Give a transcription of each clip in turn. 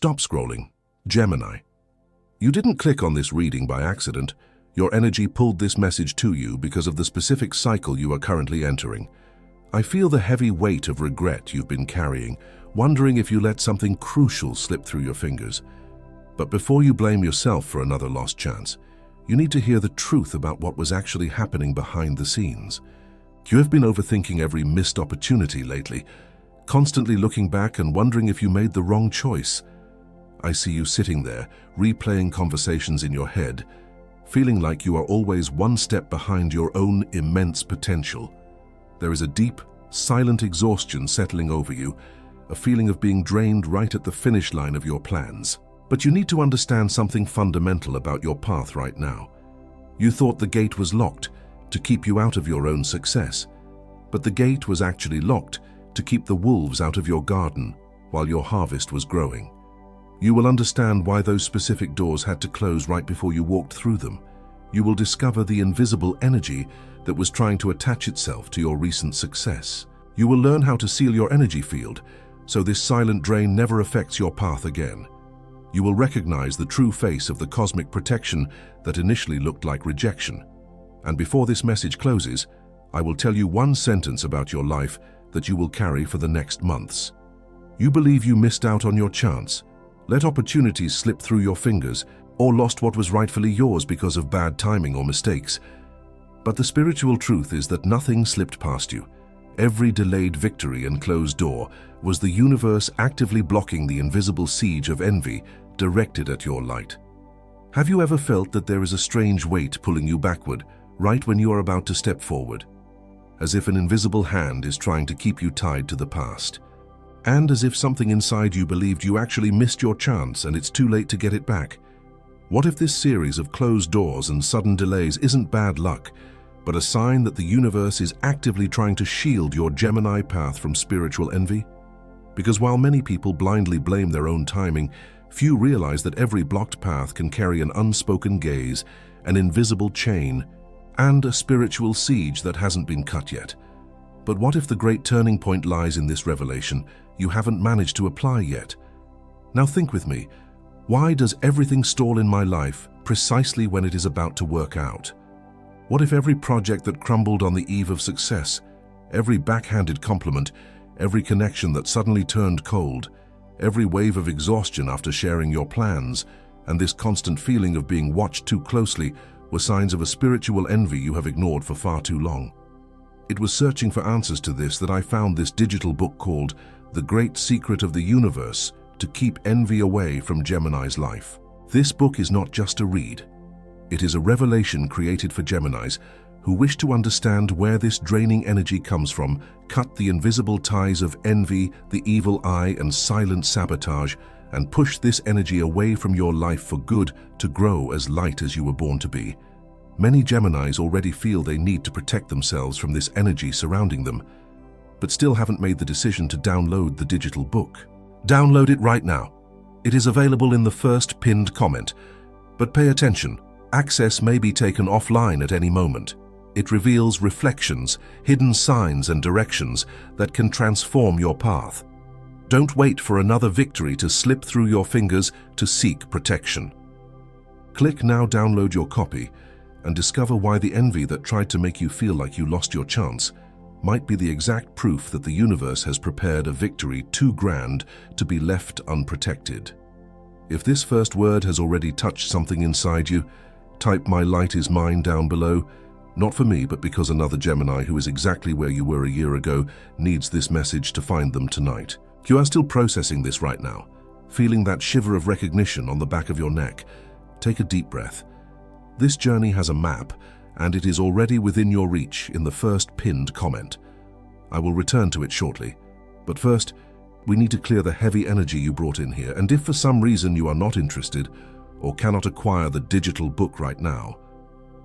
Stop scrolling. Gemini. You didn't click on this reading by accident. Your energy pulled this message to you because of the specific cycle you are currently entering. I feel the heavy weight of regret you've been carrying, wondering if you let something crucial slip through your fingers. But before you blame yourself for another lost chance, you need to hear the truth about what was actually happening behind the scenes. You have been overthinking every missed opportunity lately, constantly looking back and wondering if you made the wrong choice. I see you sitting there, replaying conversations in your head, feeling like you are always one step behind your own immense potential. There is a deep, silent exhaustion settling over you, a feeling of being drained right at the finish line of your plans. But you need to understand something fundamental about your path right now. You thought the gate was locked to keep you out of your own success, but the gate was actually locked to keep the wolves out of your garden while your harvest was growing. You will understand why those specific doors had to close right before you walked through them. You will discover the invisible energy that was trying to attach itself to your recent success. You will learn how to seal your energy field so this silent drain never affects your path again. You will recognize the true face of the cosmic protection that initially looked like rejection. And before this message closes, I will tell you one sentence about your life that you will carry for the next months. You believe you missed out on your chance, let opportunities slip through your fingers, or lost what was rightfully yours because of bad timing or mistakes. But the spiritual truth is that nothing slipped past you. Every delayed victory and closed door was the universe actively blocking the invisible siege of envy directed at your light. Have you ever felt that there is a strange weight pulling you backward, right when you are about to step forward? As if an invisible hand is trying to keep you tied to the past. And as if something inside you believed you actually missed your chance and it's too late to get it back. What if this series of closed doors and sudden delays isn't bad luck, but a sign that the universe is actively trying to shield your Gemini path from spiritual envy? Because while many people blindly blame their own timing, few realize that every blocked path can carry an unspoken gaze, an invisible chain, and a spiritual siege that hasn't been cut yet. But what if the great turning point lies in this revelation you haven't managed to apply yet? Now think with me, why does everything stall in my life precisely when it is about to work out? What if every project that crumbled on the eve of success, every backhanded compliment, every connection that suddenly turned cold, every wave of exhaustion after sharing your plans, and this constant feeling of being watched too closely were signs of a spiritual envy you have ignored for far too long? It was searching for answers to this that I found this digital book called The Great Secret of the Universe to Keep Envy Away from Gemini's Life. This book is not just a read. It is a revelation created for Geminis who wish to understand where this draining energy comes from, cut the invisible ties of envy, the evil eye, and silent sabotage, and push this energy away from your life for good to grow as light as you were born to be. Many Geminis already feel they need to protect themselves from this energy surrounding them, but still haven't made the decision to download the digital book. Download it right now. It is available in the first pinned comment. But pay attention, access may be taken offline at any moment. It reveals reflections, hidden signs and directions that can transform your path. Don't wait for another victory to slip through your fingers to seek protection. Click now, download your copy, and discover why the envy that tried to make you feel like you lost your chance might be the exact proof that the universe has prepared a victory too grand to be left unprotected. If this first word has already touched something inside you, type "My light is mine" down below. Not for me, but because another Gemini who is exactly where you were a year ago needs this message to find them tonight. You are still processing this right now, feeling that shiver of recognition on the back of your neck. Take a deep breath. This journey has a map, and it is already within your reach in the first pinned comment. I will return to it shortly, but first, we need to clear the heavy energy you brought in here, and if for some reason you are not interested or cannot acquire the digital book right now,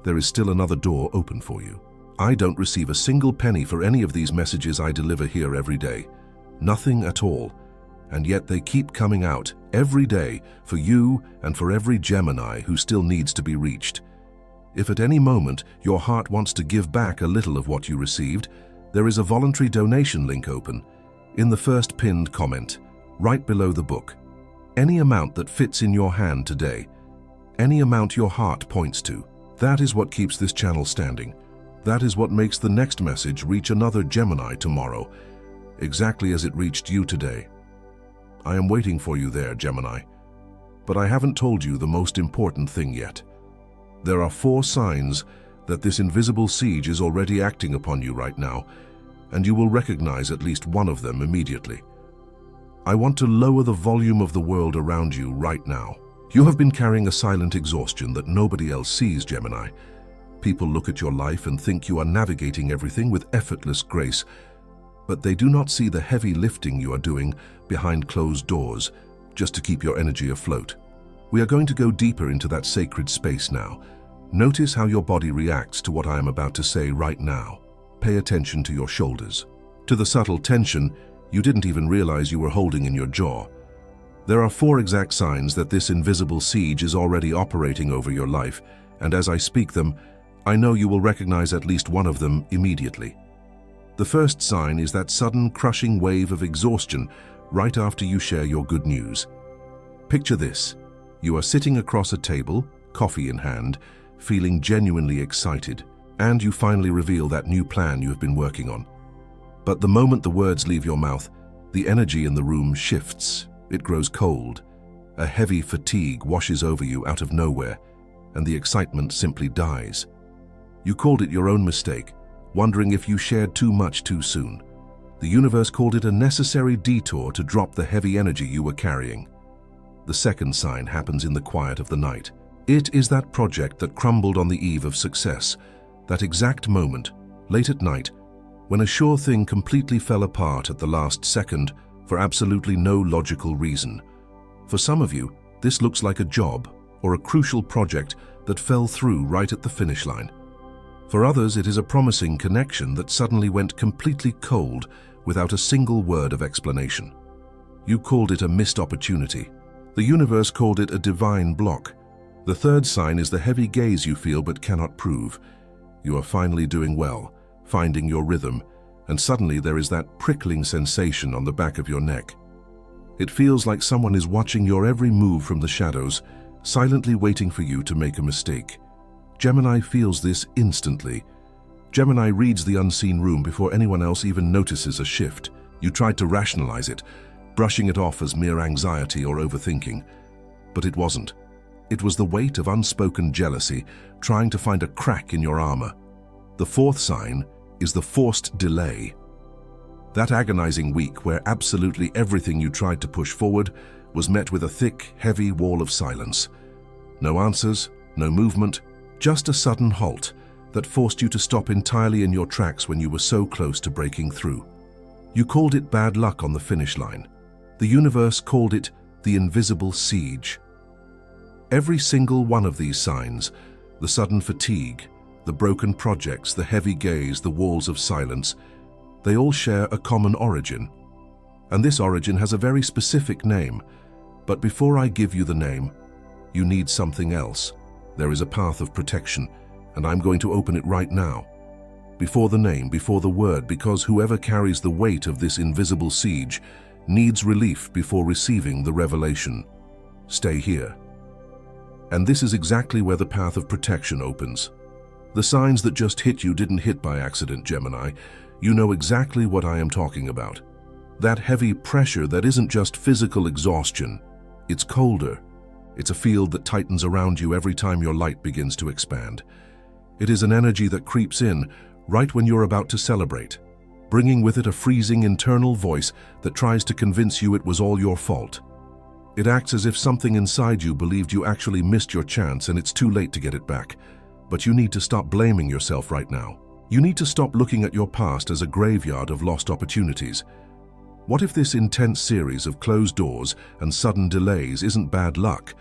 there is still another door open for you. I don't receive a single penny for any of these messages I deliver here every day. Nothing at all. And yet they keep coming out every day for you and for every Gemini who still needs to be reached. If at any moment your heart wants to give back a little of what you received, there is a voluntary donation link open in the first pinned comment, right below the book. Any amount that fits in your hand today, any amount your heart points to, that is what keeps this channel standing. That is what makes the next message reach another Gemini tomorrow, exactly as it reached you today. I am waiting for you there, Gemini. But I haven't told you the most important thing yet. There are 4 signs that this invisible siege is already acting upon you right now, and you will recognize at least one of them immediately. I want to lower the volume of the world around you right now. You have been carrying a silent exhaustion that nobody else sees, Gemini. People look at your life and think you are navigating everything with effortless grace, but they do not see the heavy lifting you are doing behind closed doors just to keep your energy afloat. We are going to go deeper into that sacred space now. Notice how your body reacts to what I am about to say right now. Pay attention to your shoulders, to the subtle tension you didn't even realize you were holding in your jaw. There are 4 exact signs that this invisible siege is already operating over your life, and as I speak them, I know you will recognize at least one of them immediately. The first sign is that sudden, crushing wave of exhaustion right after you share your good news. Picture this. You are sitting across a table, coffee in hand, feeling genuinely excited, and you finally reveal that new plan you have been working on. But the moment the words leave your mouth, the energy in the room shifts. It grows cold. A heavy fatigue washes over you out of nowhere, and the excitement simply dies. You called it your own mistake, wondering if you shared too much too soon. The universe called it a necessary detour to drop the heavy energy you were carrying. The second sign happens in the quiet of the night. It is that project that crumbled on the eve of success, that exact moment, late at night, when a sure thing completely fell apart at the last second for absolutely no logical reason. For some of you, this looks like a job or a crucial project that fell through right at the finish line. For others, it is a promising connection that suddenly went completely cold without a single word of explanation. You called it a missed opportunity. The universe called it a divine block. The third sign is the heavy gaze you feel but cannot prove. You are finally doing well, finding your rhythm, and suddenly there is that prickling sensation on the back of your neck. It feels like someone is watching your every move from the shadows, silently waiting for you to make a mistake. Gemini feels this instantly. Gemini reads the unseen room before anyone else even notices a shift. You tried to rationalize it, brushing it off as mere anxiety or overthinking. But it wasn't. It was the weight of unspoken jealousy trying to find a crack in your armor. The fourth sign is the forced delay. That agonizing week where absolutely everything you tried to push forward was met with a thick, heavy wall of silence. No answers, no movement, just a sudden halt that forced you to stop entirely in your tracks when you were so close to breaking through. You called it bad luck on the finish line. The universe called it the invisible siege. Every single one of these signs, the sudden fatigue, the broken projects, the heavy gaze, the walls of silence, they all share a common origin. And this origin has a very specific name. But before I give you the name, you need something else. There is a path of protection, and I'm going to open it right now. Before the name, before the word, because whoever carries the weight of this invisible siege needs relief before receiving the revelation. Stay here. And this is exactly where the path of protection opens. The signs that just hit you didn't hit by accident, Gemini. You know exactly what I am talking about. That heavy pressure that isn't just physical exhaustion. It's colder. It's a field that tightens around you every time your light begins to expand. It is an energy that creeps in right when you're about to celebrate, bringing with it a freezing internal voice that tries to convince you it was all your fault. It acts as if something inside you believed you actually missed your chance and it's too late to get it back. But you need to stop blaming yourself right now. You need to stop looking at your past as a graveyard of lost opportunities. What if this intense series of closed doors and sudden delays isn't bad luck,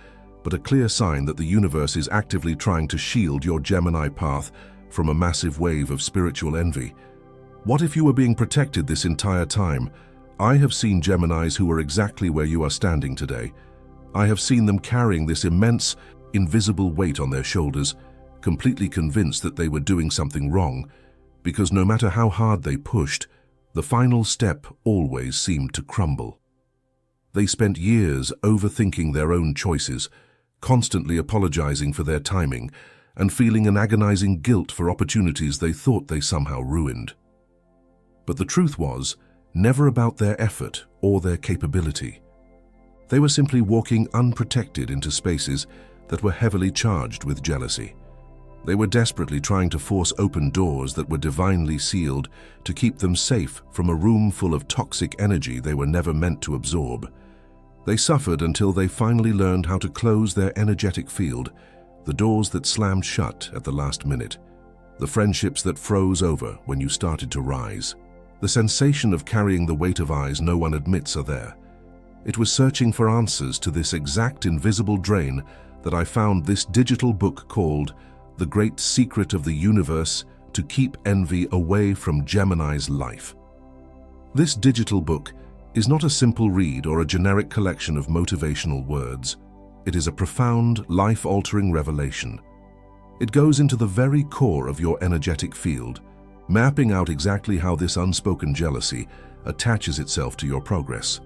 but a clear sign that the universe is actively trying to shield your Gemini path from a massive wave of spiritual envy? What if you were being protected this entire time? I have seen Geminis who are exactly where you are standing today. I have seen them carrying this immense, invisible weight on their shoulders, completely convinced that they were doing something wrong, because no matter how hard they pushed, the final step always seemed to crumble. They spent years overthinking their own choices, constantly apologizing for their timing, and feeling an agonizing guilt for opportunities they thought they somehow ruined. But the truth was never about their effort or their capability. They were simply walking unprotected into spaces that were heavily charged with jealousy. They were desperately trying to force open doors that were divinely sealed to keep them safe from a room full of toxic energy they were never meant to absorb. They suffered until they finally learned how to close their energetic field, the doors that slammed shut at the last minute, the friendships that froze over when you started to rise. The sensation of carrying the weight of eyes no one admits are there. It was searching for answers to this exact invisible drain that I found this digital book called The Great Secret of the Universe to Keep Envy Away from Gemini's Life. This digital book is not a simple read or a generic collection of motivational words. It is a profound, life-altering revelation. It goes into the very core of your energetic field, mapping out exactly how this unspoken jealousy attaches itself to your progress.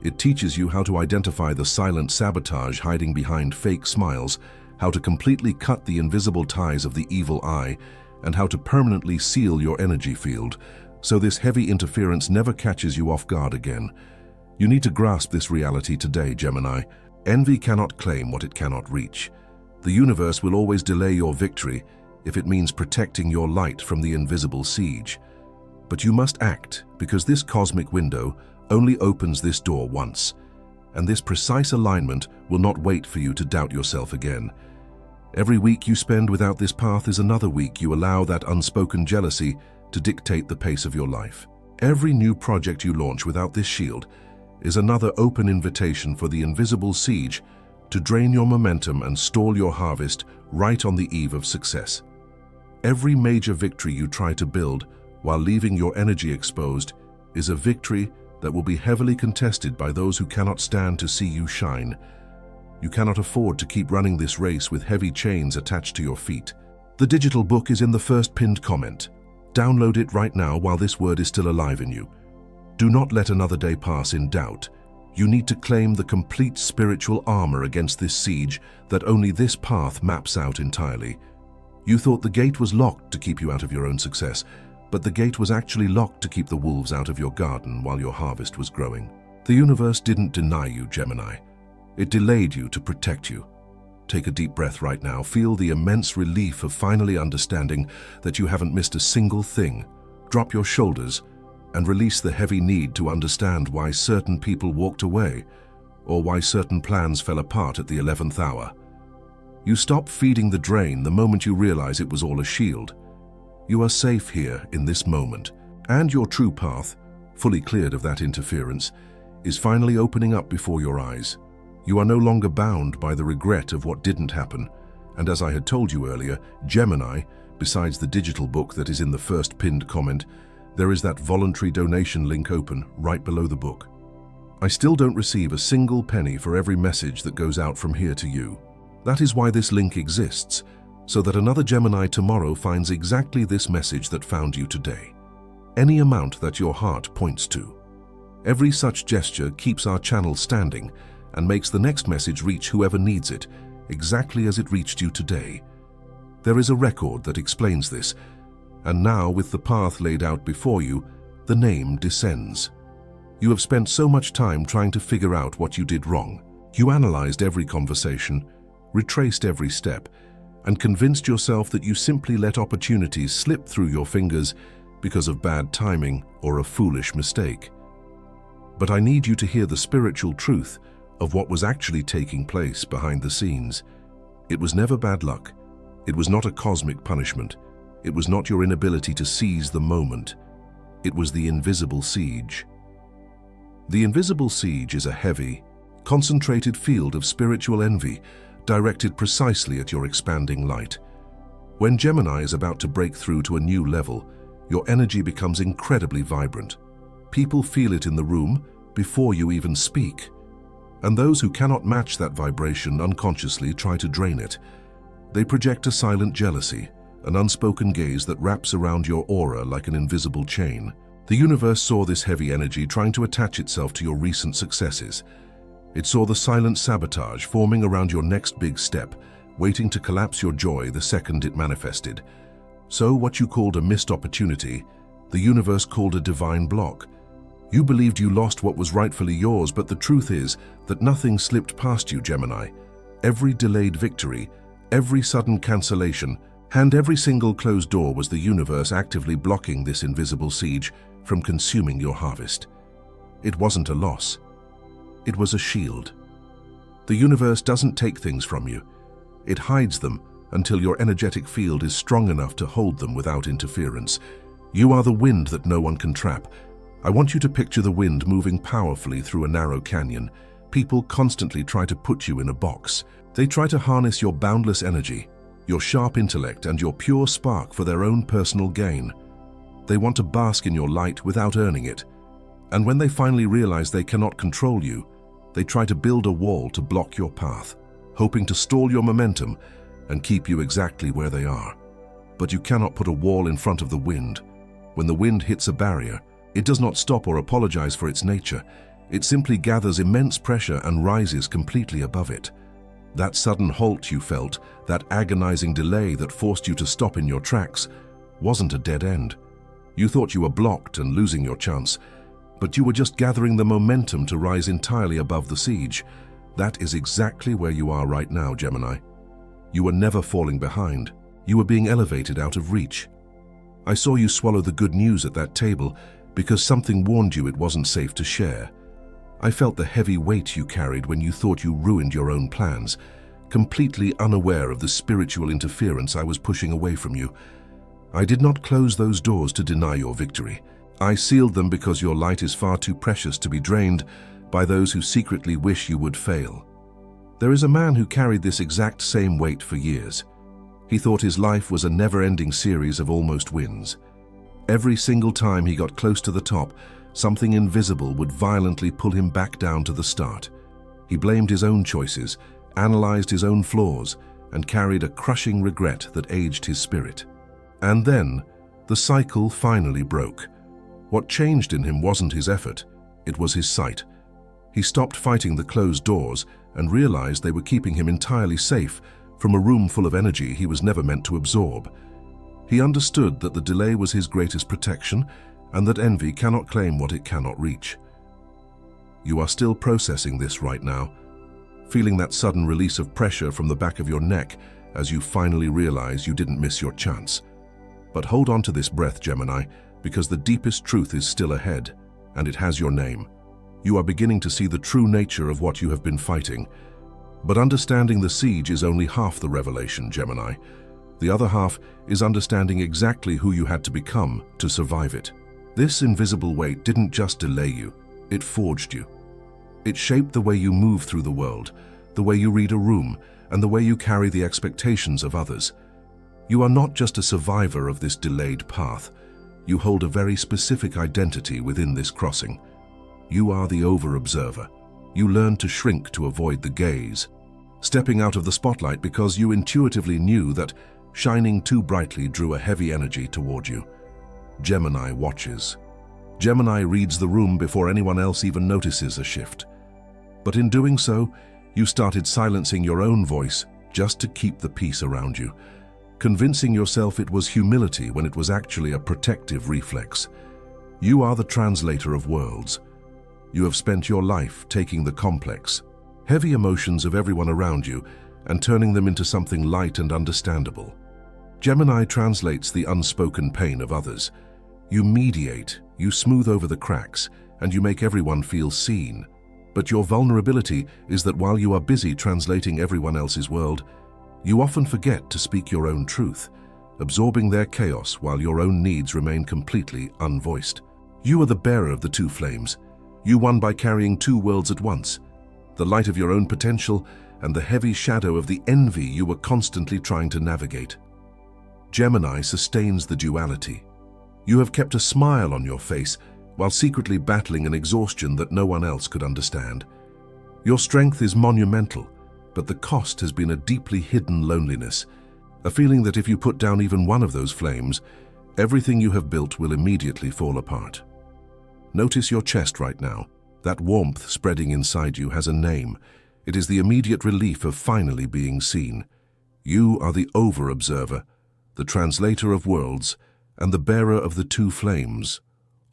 It teaches you how to identify the silent sabotage hiding behind fake smiles, how to completely cut the invisible ties of the evil eye, and how to permanently seal your energy field, so this heavy interference never catches you off guard again. You need to grasp this reality today, Gemini. Envy cannot claim what it cannot reach. The universe will always delay your victory if it means protecting your light from the invisible siege. But you must act, because this cosmic window only opens this door once, and this precise alignment will not wait for you to doubt yourself again. Every week you spend without this path is another week you allow that unspoken jealousy to dictate the pace of your life. Every new project you launch without this shield is another open invitation for the invisible siege to drain your momentum and stall your harvest right on the eve of success. Every major victory you try to build while leaving your energy exposed is a victory that will be heavily contested by those who cannot stand to see you shine. You cannot afford to keep running this race with heavy chains attached to your feet. The digital book is in the first pinned comment. Download it right now while this word is still alive in you. Do not let another day pass in doubt. You need to claim the complete spiritual armor against this siege that only this path maps out entirely. You thought the gate was locked to keep you out of your own success, but the gate was actually locked to keep the wolves out of your garden while your harvest was growing. The universe didn't deny you, Gemini. It delayed you to protect you. Take a deep breath right now. Feel the immense relief of finally understanding that you haven't missed a single thing. Drop your shoulders and release the heavy need to understand why certain people walked away or why certain plans fell apart at the 11th hour. You stop feeding the drain the moment you realize it was all a shield. You are safe here in this moment, and your true path, fully cleared of that interference, is finally opening up before your eyes. You are no longer bound by the regret of what didn't happen, and as I had told you earlier, Gemini, besides the digital book that is in the first pinned comment, there is that voluntary donation link open right below the book. I still don't receive a single penny for every message that goes out from here to you. That is why this link exists, so that another Gemini tomorrow finds exactly this message that found you today. Any amount that your heart points to. Every such gesture keeps our channel standing and makes the next message reach whoever needs it, exactly as it reached you today. There is a record that explains this, and now with the path laid out before you, the name descends. You have spent so much time trying to figure out what you did wrong. You analyzed every conversation, retraced every step, and convinced yourself that you simply let opportunities slip through your fingers because of bad timing or a foolish mistake. But I need you to hear the spiritual truth of what was actually taking place behind the scenes. It was never bad luck. It was not a cosmic punishment. It was not your inability to seize the moment. It was the invisible siege. The invisible siege is a heavy, concentrated field of spiritual envy directed precisely at your expanding light. When Gemini is about to break through to a new level, your energy becomes incredibly vibrant. People feel it in the room before you even speak. And those who cannot match that vibration unconsciously try to drain it. They project a silent jealousy, an unspoken gaze that wraps around your aura like an invisible chain. The universe saw this heavy energy trying to attach itself to your recent successes. It saw the silent sabotage forming around your next big step, waiting to collapse your joy the second it manifested. So what you called a missed opportunity, the universe called a divine block. You believed you lost what was rightfully yours, but the truth is that nothing slipped past you, Gemini. Every delayed victory, every sudden cancellation, and every single closed door was the universe actively blocking this invisible siege from consuming your harvest. It wasn't a loss. It was a shield. The universe doesn't take things from you. It hides them until your energetic field is strong enough to hold them without interference. You are the wind that no one can trap. I want you to picture the wind moving powerfully through a narrow canyon. People constantly try to put you in a box. They try to harness your boundless energy, your sharp intellect, and your pure spark for their own personal gain. They want to bask in your light without earning it. And when they finally realize they cannot control you, they try to build a wall to block your path, hoping to stall your momentum and keep you exactly where they are. But you cannot put a wall in front of the wind. When the wind hits a barrier, it does not stop or apologize for its nature. It simply gathers immense pressure and rises completely above it. That sudden halt you felt, that agonizing delay that forced you to stop in your tracks, wasn't a dead end. You thought you were blocked and losing your chance, but you were just gathering the momentum to rise entirely above the siege. That is exactly where you are right now, Gemini. You were never falling behind. You were being elevated out of reach. I saw you swallow the good news at that table because something warned you it wasn't safe to share. I felt the heavy weight you carried when you thought you ruined your own plans, completely unaware of the spiritual interference I was pushing away from you. I did not close those doors to deny your victory. I sealed them because your light is far too precious to be drained by those who secretly wish you would fail. There is a man who carried this exact same weight for years. He thought his life was a never-ending series of almost wins. Every single time he got close to the top, something invisible would violently pull him back down to the start. He blamed his own choices, analyzed his own flaws, and carried a crushing regret that aged his spirit. And then, the cycle finally broke. What changed in him wasn't his effort, it was his sight. He stopped fighting the closed doors and realized they were keeping him entirely safe from a room full of energy he was never meant to absorb. He understood that the delay was his greatest protection and that envy cannot claim what it cannot reach. You are still processing this right now, feeling that sudden release of pressure from the back of your neck as you finally realize you didn't miss your chance. But hold on to this breath, Gemini, because the deepest truth is still ahead, and it has your name. You are beginning to see the true nature of what you have been fighting. But understanding the siege is only half the revelation, Gemini. The other half is understanding exactly who you had to become to survive it. This invisible weight didn't just delay you, it forged you. It shaped the way you move through the world, the way you read a room, and the way you carry the expectations of others. You are not just a survivor of this delayed path. You hold a very specific identity within this crossing. You are the over-observer. You learn to shrink to avoid the gaze, stepping out of the spotlight because you intuitively knew that shining too brightly drew a heavy energy toward you. Gemini watches. Gemini reads the room before anyone else even notices a shift. But in doing so, you started silencing your own voice just to keep the peace around you, convincing yourself it was humility when it was actually a protective reflex. You are the translator of worlds. You have spent your life taking the complex, heavy emotions of everyone around you and turning them into something light and understandable. Gemini translates the unspoken pain of others. You mediate, you smooth over the cracks, and you make everyone feel seen. But your vulnerability is that while you are busy translating everyone else's world, you often forget to speak your own truth, absorbing their chaos while your own needs remain completely unvoiced. You are the bearer of the two flames. You won by carrying two worlds at once, the light of your own potential and the heavy shadow of the envy you were constantly trying to navigate. Gemini sustains the duality. You have kept a smile on your face while secretly battling an exhaustion that no one else could understand. Your strength is monumental, but the cost has been a deeply hidden loneliness, a feeling that if you put down even one of those flames, everything you have built will immediately fall apart. Notice your chest right now. That warmth spreading inside you has a name. It is the immediate relief of finally being seen. You are the over-observer, the translator of worlds, and the bearer of the two flames.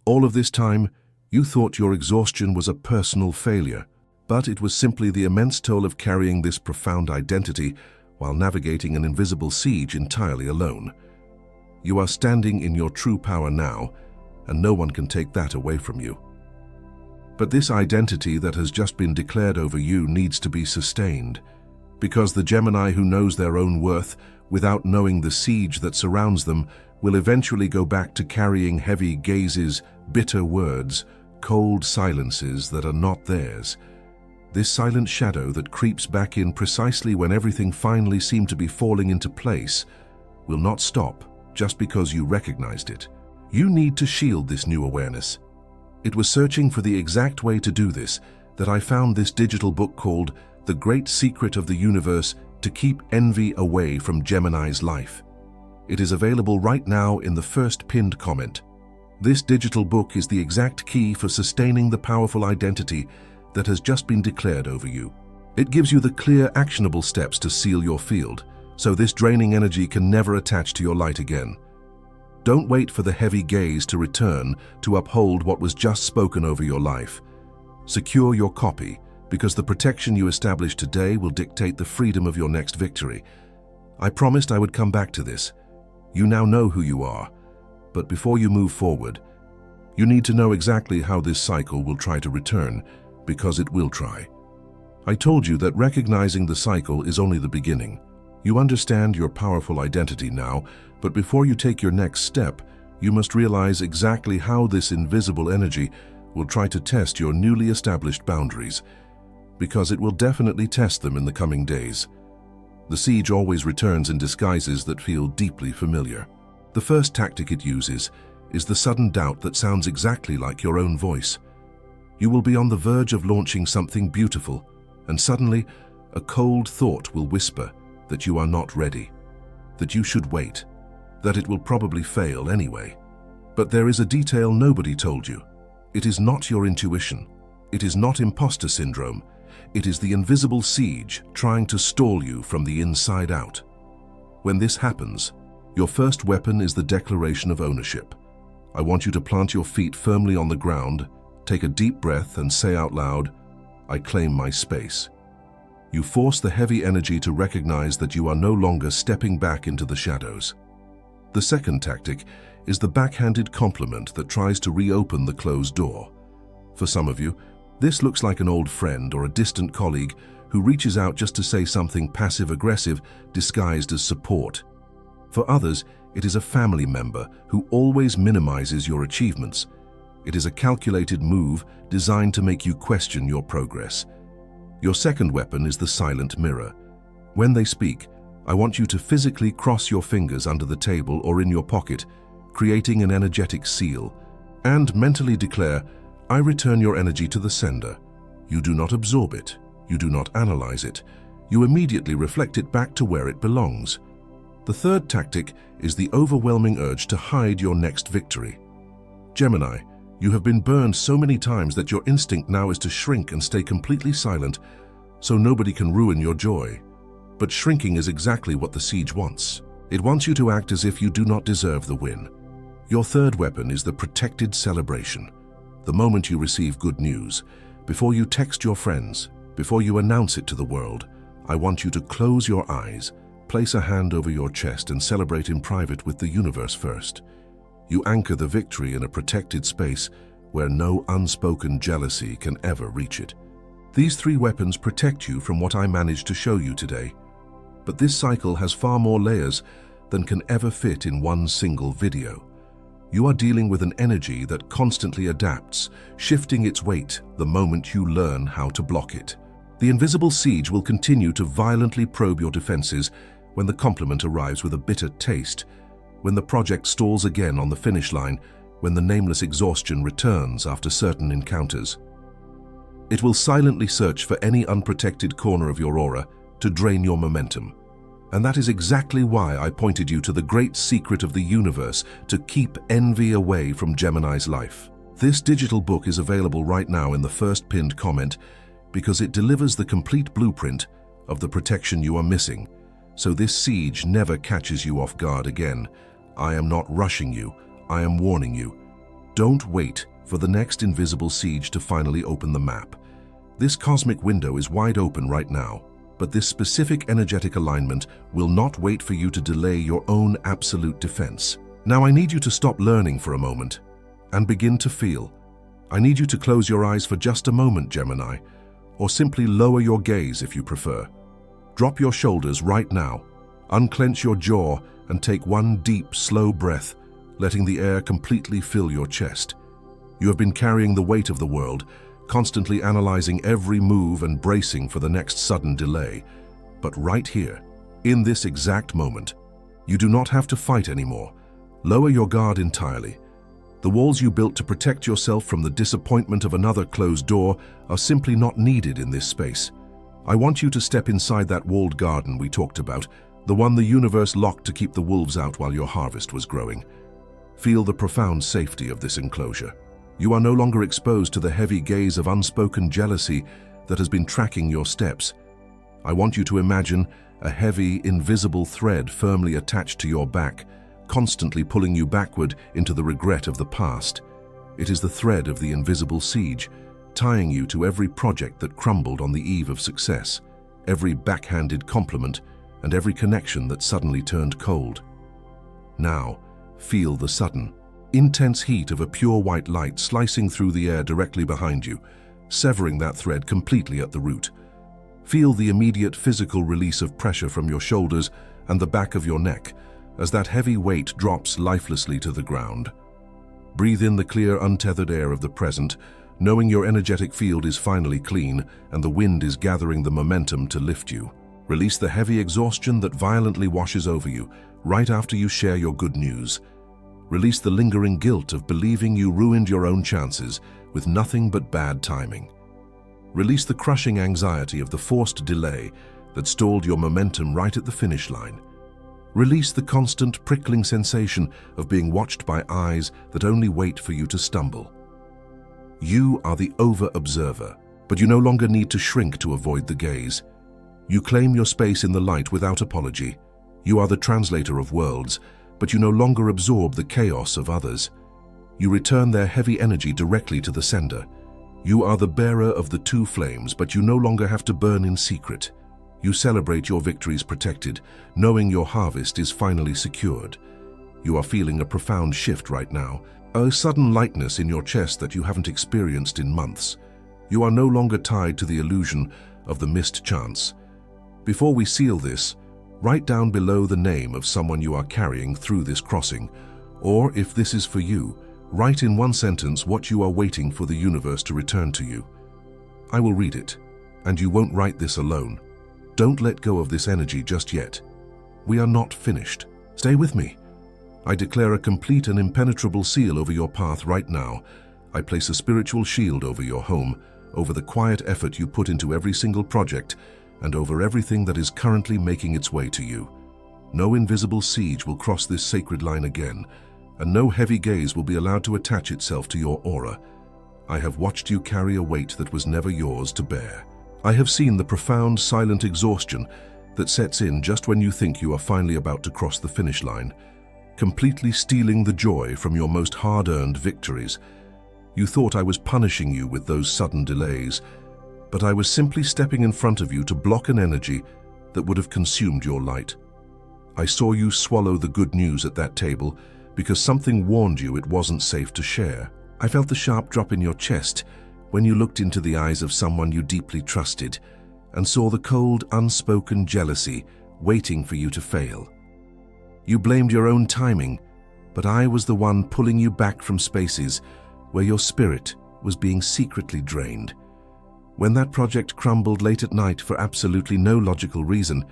All of this time, you thought your exhaustion was a personal failure, but it was simply the immense toll of carrying this profound identity while navigating an invisible siege entirely alone. You are standing in your true power now, and no one can take that away from you. But this identity that has just been declared over you needs to be sustained, because the Gemini who knows their own worth without knowing the siege that surrounds them will eventually go back to carrying heavy gazes, bitter words, cold silences that are not theirs. This silent shadow that creeps back in precisely when everything finally seemed to be falling into place will not stop just because you recognized it. You need to shield this new awareness. It was searching for the exact way to do this that I found this digital book called The Great Secret of the Universe to Keep Envy Away from Gemini's Life. It is available right now in the first pinned comment. This digital book is the exact key for sustaining the powerful identity that has just been declared over you. It gives you the clear, actionable steps to seal your field, so this draining energy can never attach to your light again. Don't wait for the heavy gaze to return to uphold what was just spoken over your life. Secure your copy, because the protection you establish today will dictate the freedom of your next victory. I promised I would come back to this. You now know who you are, but before you move forward, you need to know exactly how this cycle will try to return, because it will try. I told you that recognizing the cycle is only the beginning. You understand your powerful identity now, but before you take your next step, you must realize exactly how this invisible energy will try to test your newly established boundaries, because it will definitely test them in the coming days. The siege always returns in disguises that feel deeply familiar. The first tactic it uses is the sudden doubt that sounds exactly like your own voice. You will be on the verge of launching something beautiful, and suddenly a cold thought will whisper that you are not ready, that you should wait, that it will probably fail anyway. But there is a detail nobody told you. It is not your intuition. It is not imposter syndrome. It is the invisible siege trying to stall you from the inside out. When this happens, your first weapon is the declaration of ownership. I want you to plant your feet firmly on the ground, take a deep breath and say out loud, "I claim my space." You force the heavy energy to recognize that you are no longer stepping back into the shadows. The second tactic is the backhanded compliment that tries to reopen the closed door. For some of you, this looks like an old friend or a distant colleague who reaches out just to say something passive-aggressive disguised as support. For others, it is a family member who always minimizes your achievements. It is a calculated move designed to make you question your progress. Your second weapon is the silent mirror. When they speak, I want you to physically cross your fingers under the table or in your pocket, creating an energetic seal, and mentally declare, "I return your energy to the sender." You do not absorb it. You do not analyze it. You immediately reflect it back to where it belongs. The third tactic is the overwhelming urge to hide your next victory. Gemini, you have been burned so many times that your instinct now is to shrink and stay completely silent so nobody can ruin your joy. But shrinking is exactly what the siege wants. It wants you to act as if you do not deserve the win. Your third weapon is the protected celebration. The moment you receive good news, before you text your friends, before you announce it to the world, I want you to close your eyes, place a hand over your chest and celebrate in private with the universe first. You anchor the victory in a protected space where no unspoken jealousy can ever reach it. These three weapons protect you from what I managed to show you today. But this cycle has far more layers than can ever fit in one single video. You are dealing with an energy that constantly adapts, shifting its weight the moment you learn how to block it. The invisible siege will continue to violently probe your defenses when the compliment arrives with a bitter taste, when the project stalls again on the finish line, when the nameless exhaustion returns after certain encounters. It will silently search for any unprotected corner of your aura to drain your momentum. And that is exactly why I pointed you to the great secret of the universe to keep envy away from Gemini's life. This digital book is available right now in the first pinned comment because it delivers the complete blueprint of the protection you are missing, so this siege never catches you off guard again. I am not rushing you, I am warning you. Don't wait for the next invisible siege to finally open the map. This cosmic window is wide open right now, but this specific energetic alignment will not wait for you to delay your own absolute defense. Now I need you to stop learning for a moment and begin to feel. I need you to close your eyes for just a moment, Gemini, or simply lower your gaze if you prefer. Drop your shoulders right now, unclench your jaw and take one deep, slow breath, letting the air completely fill your chest. You have been carrying the weight of the world, constantly analyzing every move and bracing for the next sudden delay. But right here, in this exact moment, you do not have to fight anymore. Lower your guard entirely. The walls you built to protect yourself from the disappointment of another closed door are simply not needed in this space. I want you to step inside that walled garden we talked about, the one the universe locked to keep the wolves out while your harvest was growing. Feel the profound safety of this enclosure. You are no longer exposed to the heavy gaze of unspoken jealousy that has been tracking your steps. I want you to imagine a heavy, invisible thread firmly attached to your back, constantly pulling you backward into the regret of the past. It is the thread of the invisible siege, tying you to every project that crumbled on the eve of success, every backhanded compliment, and every connection that suddenly turned cold. Now, feel the sudden, intense heat of a pure white light slicing through the air directly behind you, severing that thread completely at the root. Feel the immediate physical release of pressure from your shoulders and the back of your neck as that heavy weight drops lifelessly to the ground. Breathe in the clear, untethered air of the present, knowing your energetic field is finally clean and the wind is gathering the momentum to lift you. Release the heavy exhaustion that violently washes over you right after you share your good news. Release the lingering guilt of believing you ruined your own chances with nothing but bad timing. Release the crushing anxiety of the forced delay that stalled your momentum right at the finish line. Release the constant prickling sensation of being watched by eyes that only wait for you to stumble. You are the over-observer, but you no longer need to shrink to avoid the gaze. You claim your space in the light without apology. You are the translator of worlds, but you no longer absorb the chaos of others. You return their heavy energy directly to the sender. You are the bearer of the two flames, but you no longer have to burn in secret. You celebrate your victories protected, knowing your harvest is finally secured. You are feeling a profound shift right now, a sudden lightness in your chest that you haven't experienced in months. You are no longer tied to the illusion of the missed chance. Before we seal this, write down below the name of someone you are carrying through this crossing, or if this is for you, write in one sentence what you are waiting for the universe to return to you. I will read it, and you won't write this alone. Don't let go of this energy just yet. We are not finished. Stay with me. I declare a complete and impenetrable seal over your path right now. I place a spiritual shield over your home, over the quiet effort you put into every single project, and over everything that is currently making its way to you. No invisible siege will cross this sacred line again, and no heavy gaze will be allowed to attach itself to your aura. I have watched you carry a weight that was never yours to bear. I have seen the profound, silent exhaustion that sets in just when you think you are finally about to cross the finish line, completely stealing the joy from your most hard-earned victories. You thought I was punishing you with those sudden delays, but I was simply stepping in front of you to block an energy that would have consumed your light. I saw you swallow the good news at that table because something warned you it wasn't safe to share. I felt the sharp drop in your chest when you looked into the eyes of someone you deeply trusted and saw the cold, unspoken jealousy waiting for you to fail. You blamed your own timing, but I was the one pulling you back from spaces where your spirit was being secretly drained. When that project crumbled late at night for absolutely no logical reason,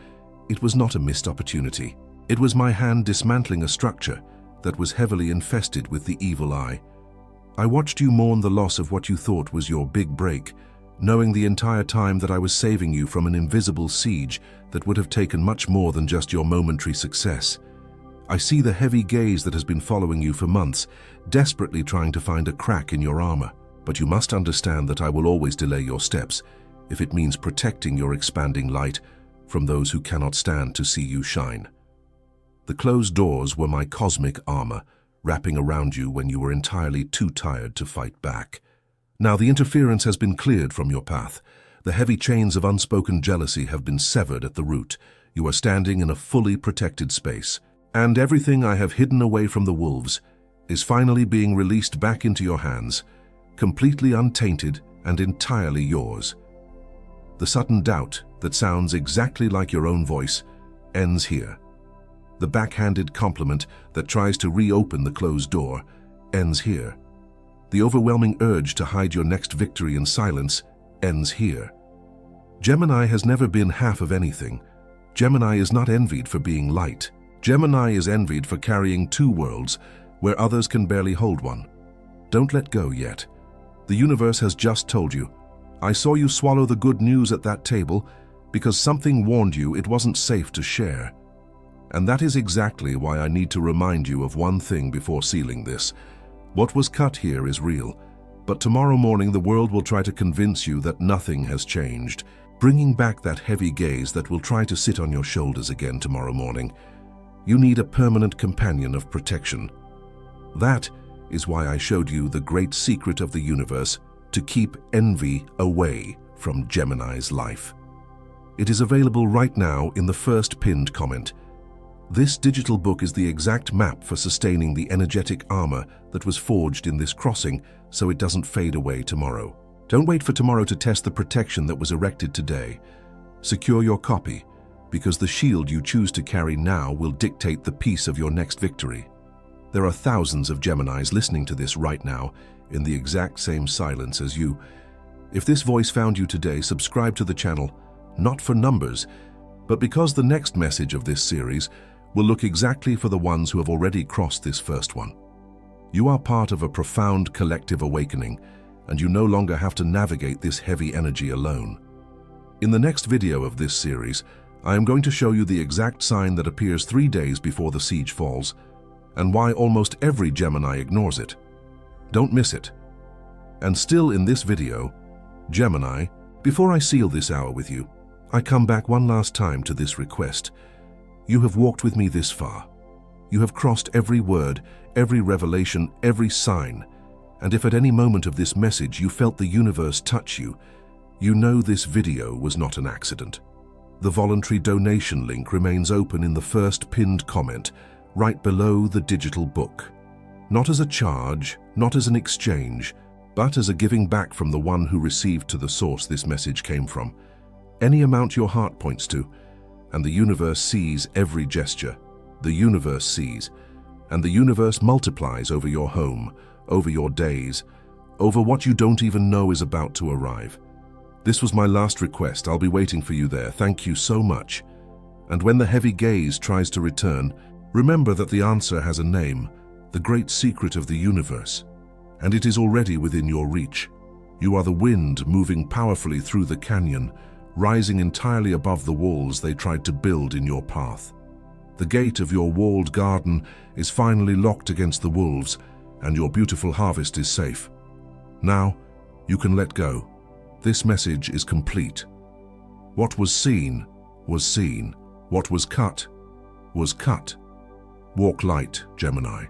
it was not a missed opportunity. It was my hand dismantling a structure that was heavily infested with the evil eye. I watched you mourn the loss of what you thought was your big break, knowing the entire time that I was saving you from an invisible siege that would have taken much more than just your momentary success. I see the heavy gaze that has been following you for months, desperately trying to find a crack in your armor. But you must understand that I will always delay your steps, if it means protecting your expanding light from those who cannot stand to see you shine. The closed doors were my cosmic armor, wrapping around you when you were entirely too tired to fight back. Now the interference has been cleared from your path. The heavy chains of unspoken jealousy have been severed at the root. You are standing in a fully protected space, and everything I have hidden away from the wolves is finally being released back into your hands, completely untainted and entirely yours. The sudden doubt that sounds exactly like your own voice ends here. The backhanded compliment that tries to reopen the closed door ends here. The overwhelming urge to hide your next victory in silence ends here. Gemini has never been half of anything. Gemini is not envied for being light. Gemini is envied for carrying two worlds where others can barely hold one. Don't let go yet. The universe has just told you. I saw you swallow the good news at that table because something warned you it wasn't safe to share. And that is exactly why I need to remind you of one thing before sealing this. What was cut here is real, but tomorrow morning the world will try to convince you that nothing has changed, bringing back that heavy gaze that will try to sit on your shoulders again tomorrow morning. You need a permanent companion of protection. That is why I showed you the great secret of the universe to keep envy away from Gemini's life. It is available right now in the first pinned comment. This digital book is the exact map for sustaining the energetic armor that was forged in this crossing so it doesn't fade away tomorrow. Don't wait for tomorrow to test the protection that was erected today. Secure your copy, because the shield you choose to carry now will dictate the peace of your next victory. There are thousands of Geminis listening to this right now in the exact same silence as you. If this voice found you today, subscribe to the channel, not for numbers, but because the next message of this series will look exactly for the ones who have already crossed this first one. You are part of a profound collective awakening, and you no longer have to navigate this heavy energy alone. In the next video of this series, I am going to show you the exact sign that appears 3 days before the siege falls, and why almost every Gemini ignores it. Don't miss it. And still in this video, Gemini, before I seal this hour with you, I come back one last time to this request. You have walked with me this far. You have crossed every word, every revelation, every sign. And if at any moment of this message you felt the universe touch you, you know this video was not an accident. The voluntary donation link remains open in the first pinned comment, right below the digital book. Not as a charge, not as an exchange, but as a giving back from the one who received to the source this message came from. Any amount your heart points to, and the universe sees every gesture. The universe sees, and the universe multiplies over your home, over your days, over what you don't even know is about to arrive. This was my last request. I'll be waiting for you there. Thank you so much. And when the heavy gaze tries to return, remember that the answer has a name, the great secret of the universe, and it is already within your reach. You are the wind moving powerfully through the canyon, rising entirely above the walls they tried to build in your path. The gate of your walled garden is finally locked against the wolves, and your beautiful harvest is safe. Now, you can let go. This message is complete. What was seen was seen. What was cut was cut. Walk light, Gemini.